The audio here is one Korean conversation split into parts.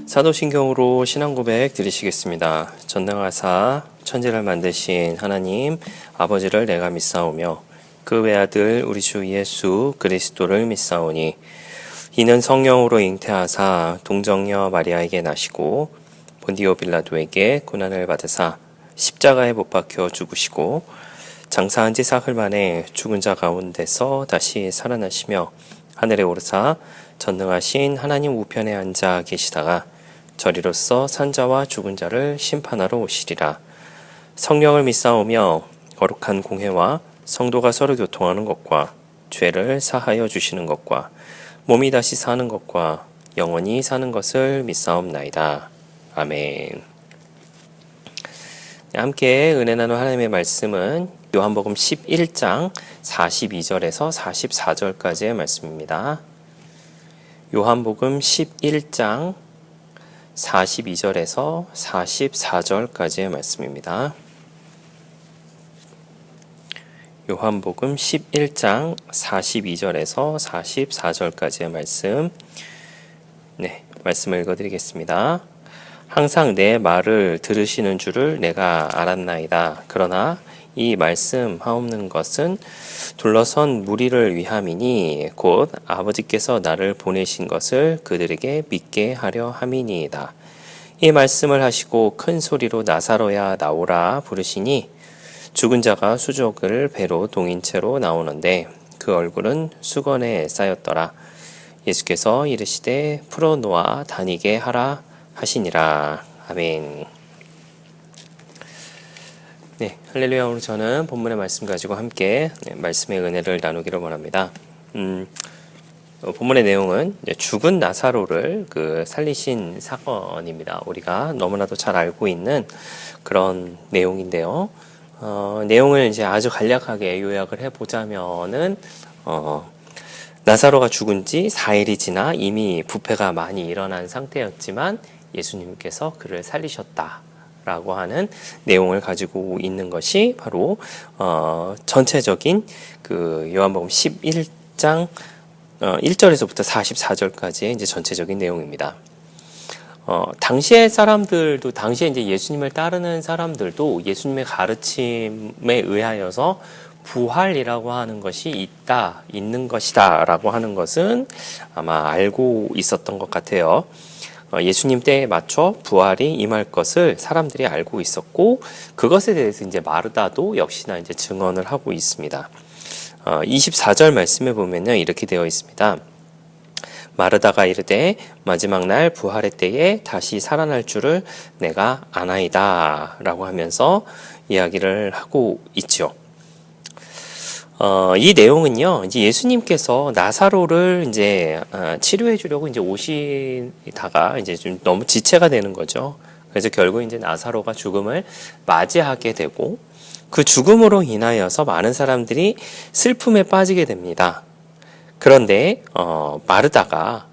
사도신경으로 신앙고백 드리시겠습니다. 전능하사 천지를 만드신 하나님 아버지를 내가 믿사오며 그 외아들 우리 주 예수 그리스도를 믿사오니 이는 성령으로 잉태하사 동정녀 마리아에게 나시고 본디오 빌라도에게 고난을 받으사 십자가에 못 박혀 죽으시고 장사한 지 사흘 만에 죽은 자 가운데서 다시 살아나시며 하늘에 오르사 전능하신 하나님 우편에 앉아 계시다가 저리로서 산자와 죽은 자를 심판하러 오시리라. 성령을 믿사오며 거룩한 공회와 성도가 서로 교통하는 것과 죄를 사하여 주시는 것과 몸이 다시 사는 것과 영원히 사는 것을 믿사옵나이다. 아멘. 함께 은혜 나눌 하나님의 말씀은 요한복음 11장 42절에서 44절까지의 말씀입니다. 요한복음 11장 42절에서 44절까지의 말씀입니다. 요한복음 11장 42절에서 44절까지의 말씀. 말씀을 읽어드리겠습니다. 항상 내 말을 들으시는 줄을 내가 알았나이다. 그러나 이 말씀 하옵는 것은 둘러선 무리를 위함이니 곧 아버지께서 나를 보내신 것을 그들에게 믿게 하려 함이니이다. 이 말씀을 하시고 큰 소리로 나사로야 나오라 부르시니 죽은 자가 수족을 배로 동인 채로 나오는데 그 얼굴은 수건에 쌓였더라. 예수께서 이르시되 풀어놓아 다니게 하라 하시니라. 아멘. 할렐루야. 오늘 저는 본문의 말씀 가지고 함께 말씀의 은혜를 나누기를 원합니다. 본문의 내용은 죽은 나사로를 살리신 사건입니다. 우리가 너무나도 잘 알고 있는 그런 내용인데요. 내용을 이제 아주 간략하게 요약을 해보자면은 나사로가 죽은 지 4일이 지나 이미 부패가 많이 일어난 상태였지만 예수님께서 그를 살리셨다. 라고 하는 내용을 가지고 있는 것이 바로 전체적인 요한복음 11장 1절에서부터 44절까지의 이제 전체적인 내용입니다. 당시의 사람들도 당시에 이제 예수님을 따르는 사람들도 예수님의 가르침에 의하여서 부활이라고 하는 것이 있는 것이다라고 하는 것은 아마 알고 있었던 것 같아요. 예수님 때에 맞춰 부활이 임할 것을 사람들이 알고 있었고 그것에 대해서 이제 마르다도 역시나 이제 증언을 하고 있습니다. 24절 말씀에 보면요 이렇게 되어 있습니다. 마르다가 이르되 마지막 날 부활의 때에 다시 살아날 줄을 내가 아나이다 라고 하면서 이야기를 하고 있죠. 이 내용은요, 이제 예수님께서 나사로를 이제 치료해 주려고 이제 오시다가 이제 좀 너무 지체가 되는 거죠. 그래서 결국 이제 나사로가 죽음을 맞이하게 되고 그 죽음으로 인하여서 많은 사람들이 슬픔에 빠지게 됩니다. 그런데 마르다가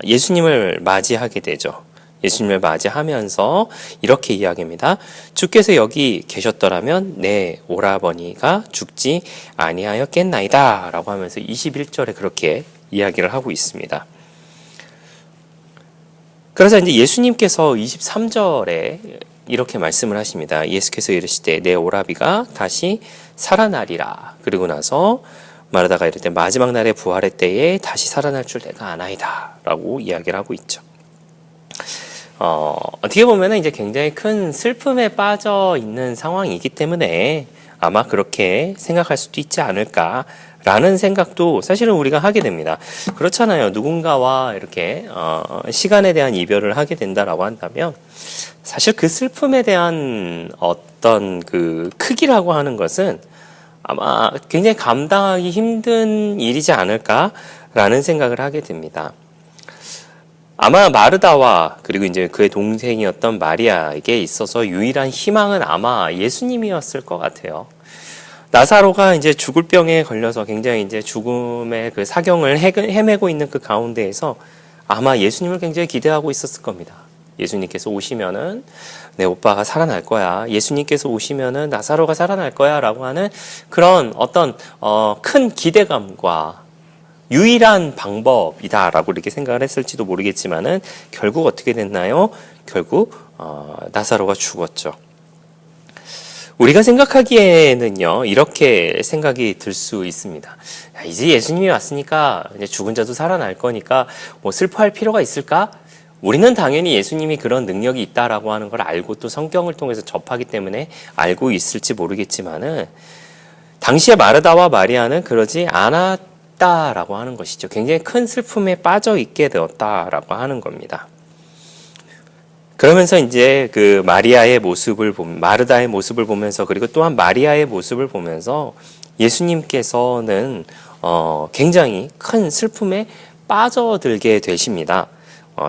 예수님을 맞이하게 되죠. 예수님을 맞이하면서 이렇게 이야기합니다. 주께서 여기 계셨더라면 내 오라버니가 죽지 아니하였겠나이다 라고 하면서 21절에 그렇게 이야기를 하고 있습니다. 그래서 이제 예수님께서 23절에 이렇게 말씀을 하십니다. 예수께서 이르시되 내 오라비가 다시 살아나리라. 그리고 나서 마르다가 이르되 마지막 날의 부활의 때에 다시 살아날 줄 내가 아나이다 라고 이야기를 하고 있죠. 어떻게 보면 이제 굉장히 큰 슬픔에 빠져 있는 상황이기 때문에 아마 그렇게 생각할 수도 있지 않을까라는 생각도 사실은 우리가 하게 됩니다. 그렇잖아요. 누군가와 이렇게 시간에 대한 이별을 하게 된다라고 한다면 사실 그 슬픔에 대한 어떤 그 크기라고 하는 것은 아마 굉장히 감당하기 힘든 일이지 않을까라는 생각을 하게 됩니다. 아마 마르다와 그리고 이제 그의 동생이었던 마리아에게 있어서 유일한 희망은 아마 예수님이었을 것 같아요. 나사로가 이제 죽을 병에 걸려서 굉장히 이제 죽음의 그 사경을 헤매고 있는 그 가운데에서 아마 예수님을 굉장히 기대하고 있었을 겁니다. 예수님께서 오시면은 내 오빠가 살아날 거야. 예수님께서 오시면은 나사로가 살아날 거야. 라고 하는 그런 어떤 큰 기대감과 유일한 방법이다라고 이렇게 생각을 했을지도 모르겠지만은 결국 어떻게 됐나요? 결국 나사로가 죽었죠. 우리가 생각하기에는요, 이렇게 생각이 들 수 있습니다. 야, 이제 예수님이 왔으니까 이제 죽은 자도 살아날 거니까 뭐 슬퍼할 필요가 있을까? 우리는 당연히 예수님이 그런 능력이 있다라고 하는 걸 알고 또 성경을 통해서 접하기 때문에 알고 있을지 모르겠지만은 당시에 마르다와 마리아는 그러지 않았다라고 하는 것이죠. 굉장히 큰 슬픔에 빠져 있게 되었다라고 하는 겁니다. 그러면서 이제 그 마리아의 모습을 마르다의 모습을 보면서 그리고 또한 마리아의 모습을 보면서 예수님께서는 굉장히 큰 슬픔에 빠져들게 되십니다.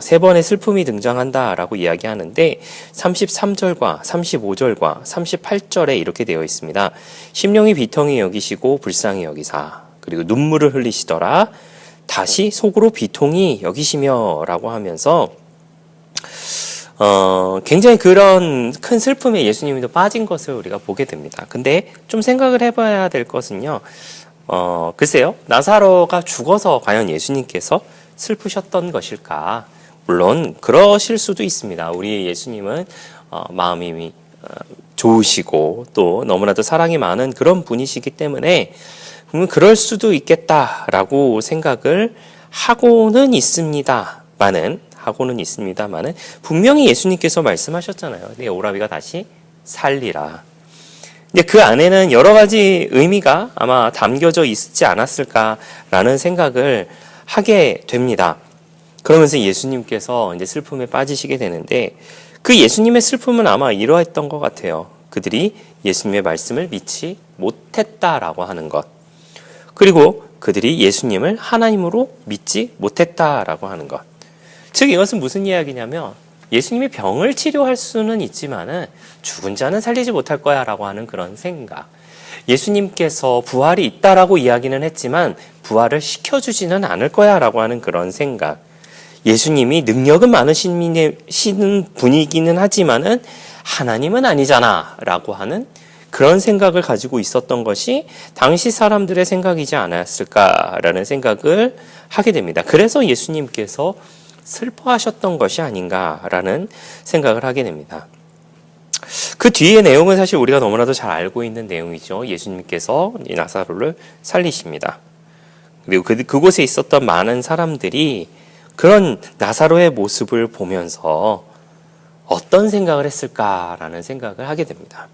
세 번의 슬픔이 등장한다라고 이야기하는데 33절과 35절과 38절에 이렇게 되어 있습니다. 심령이 비통히 여기시고 불쌍히 여기사 그리고 눈물을 흘리시더라 다시 속으로 비통히 여기시며 라고 하면서 굉장히 그런 큰 슬픔에 예수님이 빠진 것을 우리가 보게 됩니다. 근데 좀 생각을 해봐야 될 것은요. 글쎄요. 나사로가 죽어서 과연 예수님께서 슬프셨던 것일까? 물론 그러실 수도 있습니다. 우리 예수님은 마음이 좋으시고 또 너무나도 사랑이 많은 그런 분이시기 때문에 그럴 수도 있겠다라고 생각을 하고는 있습니다만은 분명히 예수님께서 말씀하셨잖아요. 내 오라비가 다시 살리라. 근데 그 안에는 여러 가지 의미가 아마 담겨져 있지 않았을까라는 생각을 하게 됩니다. 그러면서 예수님께서 이제 슬픔에 빠지시게 되는데 그 예수님의 슬픔은 아마 이러했던 것 같아요. 그들이 예수님의 말씀을 믿지 못했다라고 하는 것. 그리고 그들이 예수님을 하나님으로 믿지 못했다라고 하는 것. 즉 이것은 무슨 이야기냐면 예수님이 병을 치료할 수는 있지만은 죽은 자는 살리지 못할 거야라고 하는 그런 생각. 예수님께서 부활이 있다라고 이야기는 했지만 부활을 시켜주지는 않을 거야라고 하는 그런 생각. 예수님이 능력은 많으신 분이기는 하지만은 하나님은 아니잖아라고 하는 그런 생각을 가지고 있었던 것이 당시 사람들의 생각이지 않았을까라는 생각을 하게 됩니다. 그래서 예수님께서 슬퍼하셨던 것이 아닌가라는 생각을 하게 됩니다. 그 뒤의 내용은 사실 우리가 너무나도 잘 알고 있는 내용이죠. 예수님께서 이 나사로를 살리십니다. 그리고 그곳에 있었던 많은 사람들이 그런 나사로의 모습을 보면서 어떤 생각을 했을까라는 생각을 하게 됩니다.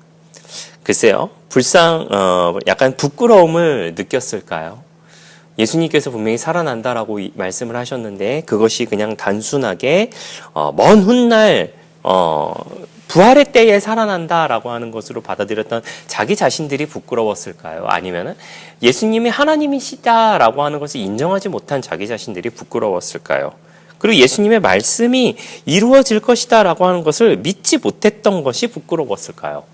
글쎄요, 약간 부끄러움을 느꼈을까요? 예수님께서 분명히 살아난다라고 말씀을 하셨는데 그것이 그냥 단순하게 먼 훗날 부활의 때에 살아난다라고 하는 것으로 받아들였던 자기 자신들이 부끄러웠을까요? 아니면 예수님이 하나님이시다라고 하는 것을 인정하지 못한 자기 자신들이 부끄러웠을까요? 그리고 예수님의 말씀이 이루어질 것이다라고 하는 것을 믿지 못했던 것이 부끄러웠을까요?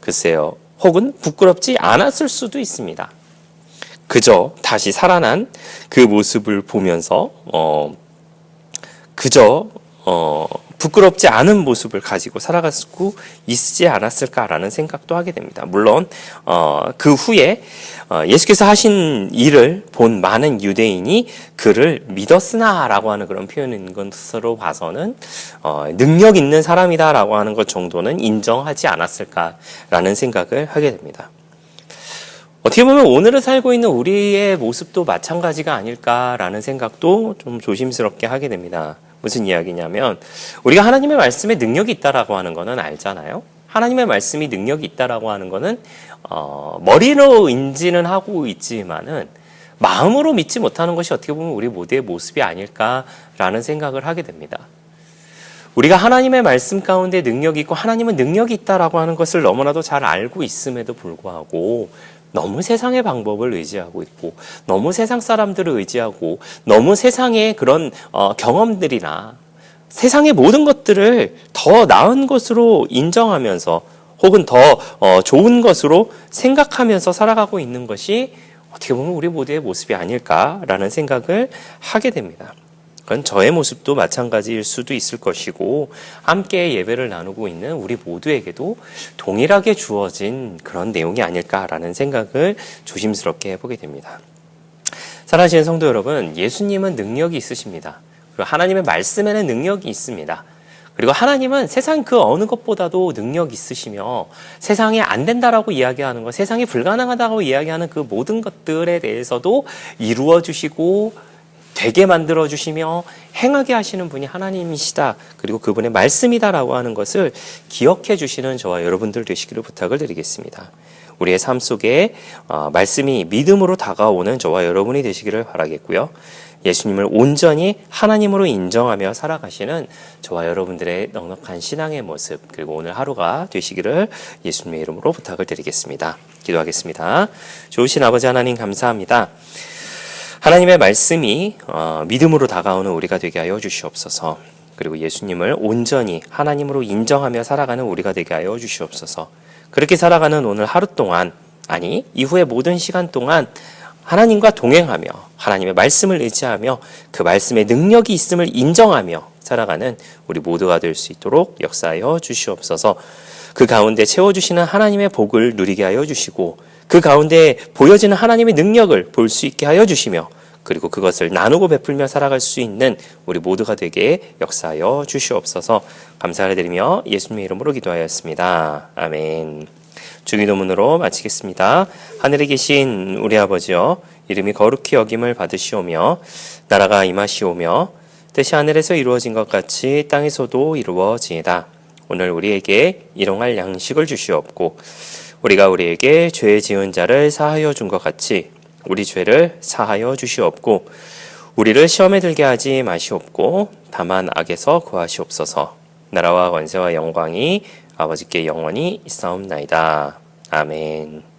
글쎄요. 혹은 부끄럽지 않았을 수도 있습니다. 그저 다시 살아난 그 모습을 보면서 부끄럽지 않은 모습을 가지고 살아가고 있지 않았을까라는 생각도 하게 됩니다. 물론 그 후에 예수께서 하신 일을 본 많은 유대인이 그를 믿었으나라고 하는 그런 표현인 것으로 봐서는 능력 있는 사람이다라고 하는 것 정도는 인정하지 않았을까라는 생각을 하게 됩니다. 어떻게 보면 오늘을 살고 있는 우리의 모습도 마찬가지가 아닐까라는 생각도 좀 조심스럽게 하게 됩니다. 무슨 이야기냐면 우리가 하나님의 말씀에 능력이 있다라고 하는 거는 알잖아요. 하나님의 말씀이 능력이 있다라고 하는 거는 머리로 인지는 하고 있지만은 마음으로 믿지 못하는 것이 어떻게 보면 우리 모두의 모습이 아닐까라는 생각을 하게 됩니다. 우리가 하나님의 말씀 가운데 능력이 있고 하나님은 능력이 있다라고 하는 것을 너무나도 잘 알고 있음에도 불구하고 너무 세상의 방법을 의지하고 있고 너무 세상 사람들을 의지하고 너무 세상의 그런 경험들이나 세상의 모든 것들을 더 나은 것으로 인정하면서 혹은 더 좋은 것으로 생각하면서 살아가고 있는 것이 어떻게 보면 우리 모두의 모습이 아닐까라는 생각을 하게 됩니다. 그건 저의 모습도 마찬가지일 수도 있을 것이고 함께 예배를 나누고 있는 우리 모두에게도 동일하게 주어진 그런 내용이 아닐까라는 생각을 조심스럽게 해보게 됩니다. 사랑하시는 성도 여러분, 예수님은 능력이 있으십니다. 그리고 하나님의 말씀에는 능력이 있습니다. 그리고 하나님은 세상 그 어느 것보다도 능력이 있으시며 세상에 안 된다라고 이야기하는 것, 세상이 불가능하다고 이야기하는 그 모든 것들에 대해서도 이루어 주시고 되게 만들어 주시며 행하게 하시는 분이 하나님이시다. 그리고 그분의 말씀이다라고 하는 것을 기억해 주시는 저와 여러분들 되시기를 부탁을 드리겠습니다. 우리의 삶 속에 말씀이 믿음으로 다가오는 저와 여러분이 되시기를 바라겠고요. 예수님을 온전히 하나님으로 인정하며 살아가시는 저와 여러분들의 넉넉한 신앙의 모습, 그리고 오늘 하루가 되시기를 예수님의 이름으로 부탁을 드리겠습니다. 기도하겠습니다. 좋으신 아버지 하나님 감사합니다. 하나님의 말씀이 믿음으로 다가오는 우리가 되게 하여 주시옵소서. 그리고 예수님을 온전히 하나님으로 인정하며 살아가는 우리가 되게 하여 주시옵소서. 그렇게 살아가는 오늘 하루 동안, 아니 이후의 모든 시간 동안 하나님과 동행하며 하나님의 말씀을 의지하며 그 말씀의 능력이 있음을 인정하며 살아가는 우리 모두가 될 수 있도록 역사하여 주시옵소서. 그 가운데 채워주시는 하나님의 복을 누리게 하여 주시고 그 가운데 보여지는 하나님의 능력을 볼 수 있게 하여 주시며 그리고 그것을 나누고 베풀며 살아갈 수 있는 우리 모두가 되게 역사하여 주시옵소서. 감사를 드리며 예수님의 이름으로 기도하였습니다. 아멘. 주기도문으로 마치겠습니다. 하늘에 계신 우리 아버지여, 이름이 거룩히 여김을 받으시오며 나라가 임하시오며 뜻이 하늘에서 이루어진 것 같이 땅에서도 이루어지이다. 오늘 우리에게 일용할 양식을 주시옵고 우리가 우리에게 죄 지은 자를 사하여 준 것 같이 우리 죄를 사하여 주시옵고 우리를 시험에 들게 하지 마시옵고 다만 악에서 구하시옵소서. 나라와 권세와 영광이 아버지께 영원히 있사옵나이다. 아멘.